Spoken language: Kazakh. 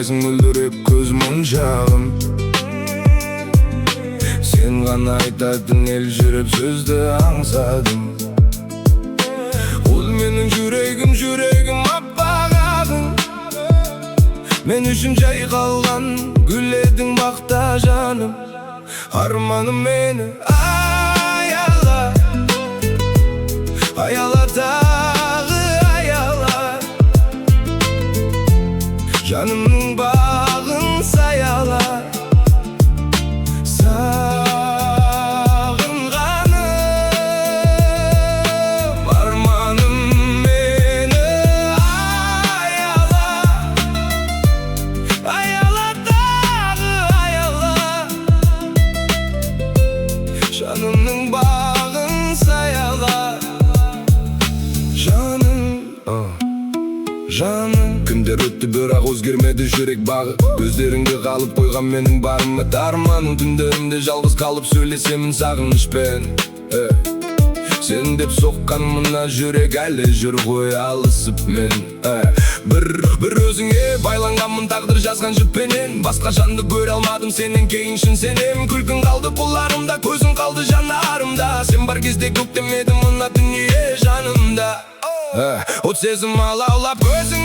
Аңсайсың мөлдіреп көз моншағым. Сен ғана айтатын ел жүріп сөзді аңсадым. Ол менің жүрегім аппақ ағын. Мен үшін жай қалған гүл едің бақта жаным. Арманым мені аяла, аяла тағы аяла. Жанымның бағын саяла. Сағынғаным арманым мені аяла, аяла тағы аяла. Жанымның бағын саяла. Жаным күндер өтті бірақ өзгермеді жүрек бағы. Көздеріңде қалып қойған менің барымы арманым. Түндерімде жалғыз қалып сөйлесемін сағынышпен. Сен деп соққан мына жүрек әлі жүр ғой алысып мен. Бір өзіңе байланғанмын тағдыр жазған жіппенен. Басқа жанды көре алмадым сенен кейін шын сенем. Күлкін қалды бұларымда, көзің қалды жанарымда. Сен бар кезде көктемеді мына дүние жанымда. От сезім алаулап көзің